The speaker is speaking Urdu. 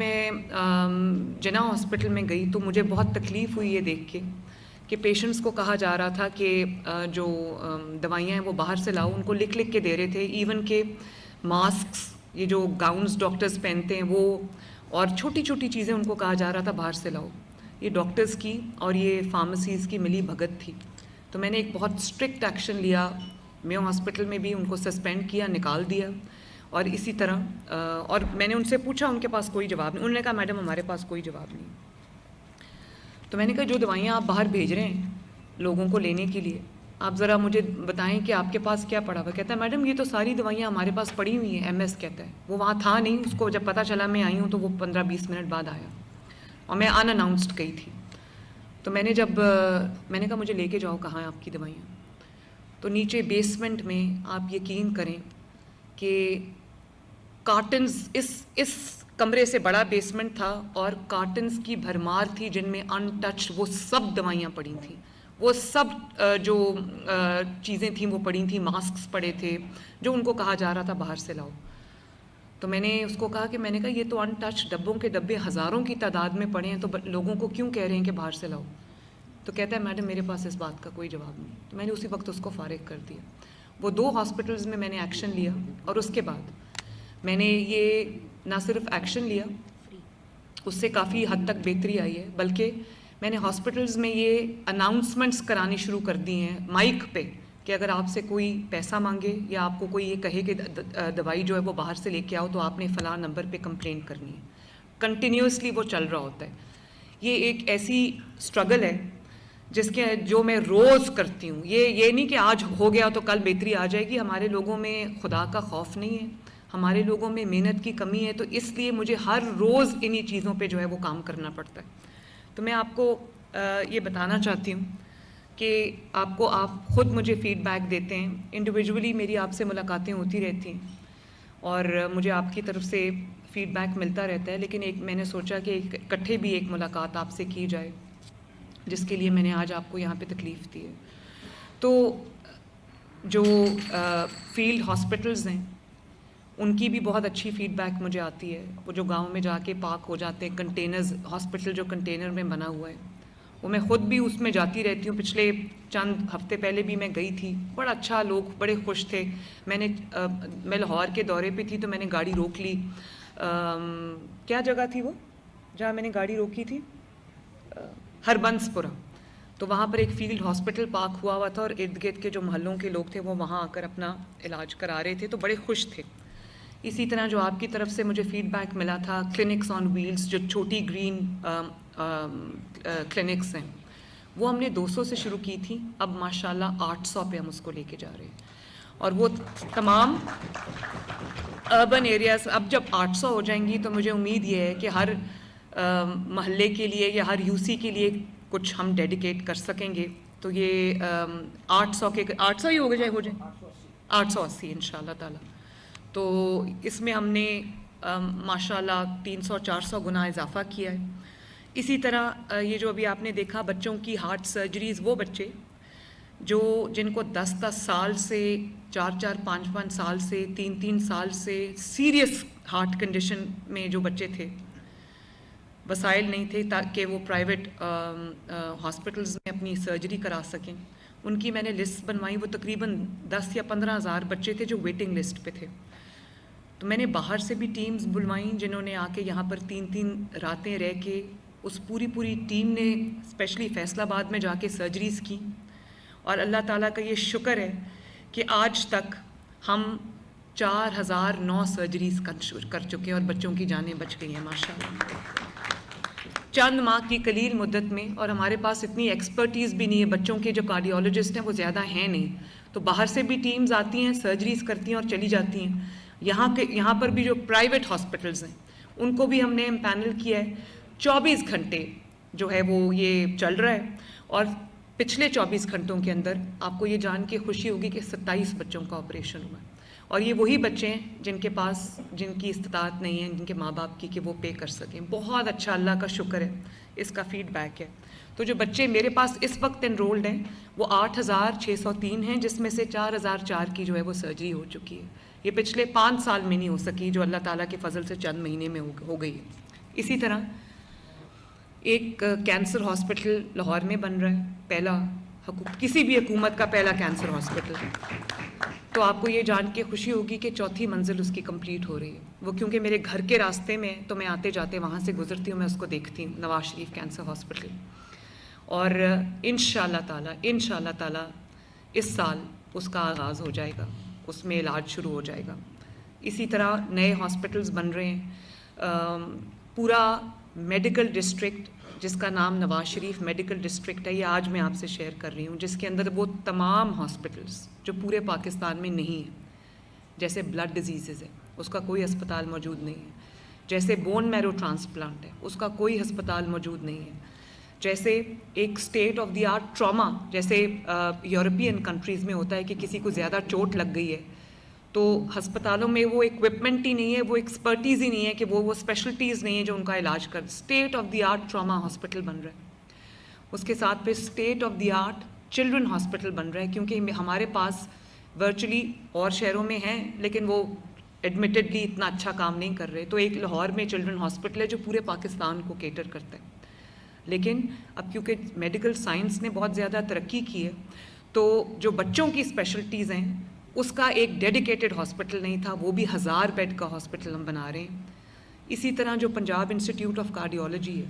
میں جنا ہاسپٹل میں گئی تو مجھے بہت تکلیف ہوئی یہ دیکھ کے کہ پیشنٹس کو کہا جا رہا تھا کہ جو دوائیاں ہیں وہ باہر سے لاؤ. ان کو لکھ لکھ کے دے رہے تھے. ایون کہ ماسکس, یہ جو گاؤنز ڈاکٹرز پہنتے ہیں وہ, اور چھوٹی چھوٹی چیزیں ان کو کہا جا رہا تھا باہر سے لاؤ. یہ ڈاکٹرز کی اور یہ فارمیسیز کی ملی بھگت تھی. تو میں نے ایک بہت اسٹرکٹ ایکشن لیا. میو ہاسپٹل میں بھی ان کو سسپینڈ کیا, نکال دیا. اور اسی طرح اور میں نے ان سے پوچھا, ان کے پاس کوئی جواب نہیں. انہوں نے کہا میڈم ہمارے پاس کوئی جواب نہیں. تو میں نے کہا جو دوائیاں آپ باہر بھیج رہے ہیں لوگوں کو لینے کے لیے, آپ ذرا مجھے بتائیں کہ آپ کے پاس کیا پڑا ہوا. کہتا ہے میڈم یہ تو ساری دوائیاں ہمارے پاس پڑی ہوئی ہیں. MS کہتا ہے, وہ وہاں تھا نہیں, اس کو جب پتہ چلا میں آئی ہوں تو وہ 15-20 منٹ بعد آیا اور میں ان اناؤنسڈ گئی تھی. تو میں نے کہا مجھے لے کے جاؤ, کہاں ہیں آپ کی دوائیاں. تو نیچے بیسمنٹ میں آپ یقین کریں کہ کارٹنز, اس کمرے سے بڑا بیسمنٹ تھا اور کارٹنز کی بھرمار تھی جن میں ان ٹچ وہ سب دوائیاں پڑی تھیں. وہ سب جو چیزیں تھیں وہ پڑی تھیں. ماسکس پڑے تھے جو ان کو کہا جا رہا تھا باہر سے لاؤ. تو میں نے اس کو کہا یہ تو ان ٹچ ڈبوں کے ڈبے ہزاروں کی تعداد میں پڑے ہیں, تو لوگوں کو کیوں کہہ رہے ہیں کہ باہر سے لاؤ. تو کہتا ہے میڈم میرے پاس اس بات کا کوئی جواب نہیں. تو میں نے اسی وقت اس کو فارغ کر دیا. وہ 2 ہاسپٹلز میں نے ایکشن لیا, اور اس کے بعد میں نے یہ نہ صرف ایکشن لیا, اس سے کافی حد تک بہتری آئی ہے, بلکہ میں نے ہاسپٹلز میں یہ اناؤنسمنٹس کرانی شروع کر دی ہیں مائک پہ کہ اگر آپ سے کوئی پیسہ مانگے یا آپ کو کوئی یہ کہے کہ دوائی جو ہے وہ باہر سے لے کے آؤ تو آپ نے فلاں نمبر پہ کمپلینٹ کرنی ہے. کنٹینیوسلی وہ چل رہا ہوتا ہے. یہ ایک ایسی اسٹرگل ہے جو میں روز کرتی ہوں. یہ نہیں کہ آج ہو گیا تو کل بہتری آ جائے گی. ہمارے لوگوں میں خدا کا خوف نہیں ہے, ہمارے لوگوں میں محنت کی کمی ہے, تو اس لیے مجھے ہر روز انہی چیزوں پہ جو ہے وہ کام کرنا پڑتا ہے. تو میں آپ کو یہ بتانا چاہتی ہوں کہ آپ خود مجھے فیڈ بیک دیتے ہیں. انڈیویجولی میری آپ سے ملاقاتیں ہوتی رہتی ہیں اور مجھے آپ کی طرف سے فیڈ بیک ملتا رہتا ہے, لیکن میں نے سوچا کہ اکٹھے بھی ایک ملاقات آپ سے کی جائے, جس کے لیے میں نے آج آپ کو یہاں پہ تکلیف دی ہے. تو جو فیلڈ ہاسپٹلز ہیں ان کی بھی بہت اچھی فیڈ بیک مجھے آتی ہے. وہ جو گاؤں میں جا کے پاک ہو جاتے ہیں کنٹینرز, ہاسپٹل جو کنٹینر میں بنا ہوا ہے, وہ میں خود بھی اس میں جاتی رہتی ہوں. پچھلے چند ہفتے پہلے بھی میں گئی تھی. بڑا اچھا, لوگ بڑے خوش تھے. میں لاہور کے دورے پہ تھی تو میں نے گاڑی روک لی. کیا جگہ تھی وہ جہاں میں نے گاڑی روکی تھی؟ ہربنس پورہ. تو وہاں پر ایک فیلڈ ہاسپٹل پاک ہوا تھا اور ارد گرد کے جو محلوں کے لوگ تھے وہ وہاں آ کر اپنا علاج کرا رہے تھے, تو بڑے خوش تھے. اسی طرح جو آپ کی طرف سے مجھے فیڈ بیک ملا تھا کلینکس آن ویلز, جو چھوٹی گرین کلینکس ہیں, وہ ہم نے 200 سے شروع کی تھی. اب ماشاءاللہ 800 پہ ہم اس کو لے کے جا رہے ہیں. اور وہ تمام اربن ایریاز, اب جب 800 ہو جائیں گی تو مجھے امید یہ ہے کہ ہر محلے کے لیے یا ہر UC کے لیے کچھ ہم ڈیڈیکیٹ کر سکیں گے. تو یہ 800 ہی ہو جائیں 880 انشاءاللہ تعالی. تو اس میں ہم نے ماشاءاللہ 300-400 گنا اضافہ کیا ہے. اسی طرح یہ جو ابھی آپ نے دیکھا بچوں کی ہارٹ سرجریز, وہ بچے جن کو 10 سال سے 4-5 سال سے 3 سال سے سیریس ہارٹ کنڈیشن میں جو بچے تھے, وسائل نہیں تھے تاکہ وہ پرائیویٹ ہاسپٹلز میں اپنی سرجری کرا سکیں, ان کی میں نے لسٹ بنوائی. وہ تقریباً 10 یا 15 ہزار بچے تھے جو ویٹنگ لسٹ پہ تھے. تو میں نے باہر سے بھی ٹیمز بلوائیں جنہوں نے آ کے یہاں پر 3 راتیں رہ کے, اس پوری ٹیم نے اسپیشلی فیصل آباد میں جا کے سرجریز کی. اور اللہ تعالیٰ کا یہ شکر ہے کہ آج تک ہم 4009 سرجریز کر چکے ہیں اور بچوں کی جانیں بچ گئی ہیں ماشاءاللہ چند ماہ کی قلیل مدت میں. اور ہمارے پاس اتنی ایکسپرٹیز بھی نہیں ہے, بچوں کے جو کارڈیولوجسٹ ہیں وہ زیادہ ہیں نہیں, تو باہر سے بھی ٹیمز آتی ہیں, سرجریز کرتی ہیں اور چلی جاتی ہیں. یہاں پر بھی جو پرائیویٹ ہاسپٹلز ہیں ان کو بھی ہم نے امپینل کیا ہے. 24 گھنٹے جو ہے وہ یہ چل رہا ہے, اور پچھلے 24 گھنٹوں کے اندر آپ کو یہ جان کے خوشی ہوگی کہ 27 بچوں کا آپریشن ہوا ہے. اور یہ وہی بچے ہیں جن کی استطاعت نہیں ہے, جن کے ماں باپ کی کہ وہ پے کر سکیں. بہت اچھا, اللہ کا شکر ہے, اس کا فیڈ بیک ہے. تو جو بچے میرے پاس اس وقت انرولڈ ہیں وہ 8603 ہیں, جس میں سے 4004 کی جو ہے وہ سرجری ہو چکی ہے. یہ پچھلے 5 سال میں نہیں ہو سکی, جو اللہ تعالیٰ کے فضل سے چند مہینے میں ہو گئی ہے. اسی طرح ایک کینسر ہاسپٹل لاہور میں بن رہا ہے، پہلا کسی بھی حکومت کا پہلا کینسر ہاسپٹل. تو آپ کو یہ جان کے خوشی ہوگی کہ 4تھی منزل اس کی کمپلیٹ ہو رہی ہے. وہ کیونکہ میرے گھر کے راستے میں، تو میں آتے جاتے وہاں سے گزرتی ہوں، میں اس کو دیکھتی ہوں، نواز شریف کینسر ہاسپٹل. اور انشاءاللہ تعالی اس سال اس کا آغاز ہو جائے گا، اس میں علاج شروع ہو جائے گا. اسی طرح نئے ہاسپٹلز بن رہے ہیں. پورا میڈیکل ڈسٹرکٹ جس کا نام نواز شریف میڈیکل ڈسٹرکٹ ہے، یہ آج میں آپ سے شیئر کر رہی ہوں، جس کے اندر وہ تمام ہاسپٹلز جو پورے پاکستان میں نہیں ہیں. جیسے بلڈ ڈیزیزز ہے، اس کا کوئی ہسپتال موجود نہیں ہے. جیسے بون میرو ٹرانسپلانٹ ہے، اس کا کوئی ہسپتال موجود نہیں ہے. جیسے ایک state of the art trauma, جیسے یورپین کنٹریز میں ہوتا ہے کہ کسی کو زیادہ چوٹ لگ گئی ہے تو ہسپتالوں میں وہ اکوپمنٹ ہی نہیں ہے، وہ ایکسپرٹیز ہی نہیں ہے کہ وہ اسپیشلٹیز نہیں ہے جو ان کا علاج کر. State of the art trauma hospital بن رہا ہے. اس کے ساتھ پھر state of the art children hospital بن رہا ہے، کیونکہ ہمارے پاس ورچولی اور شہروں میں ہیں لیکن وہ ایڈمیٹڈلی اتنا اچھا کام نہیں کر رہے. تو ایک لاہور میں چلڈرن ہاسپٹل ہے جو پورے پاکستان کو کیٹر کرتا ہے. لیکن اب کیونکہ میڈیکل سائنس نے بہت زیادہ ترقی کی ہے تو جو بچوں کی اسپیشلٹیز ہیں اس کا ایک ڈیڈیکیٹڈ ہاسپٹل نہیں تھا، وہ بھی 1000 بیڈ کا ہاسپٹل ہم بنا رہے ہیں. اسی طرح جو پنجاب انسٹیٹیوٹ آف کارڈیالوجی ہے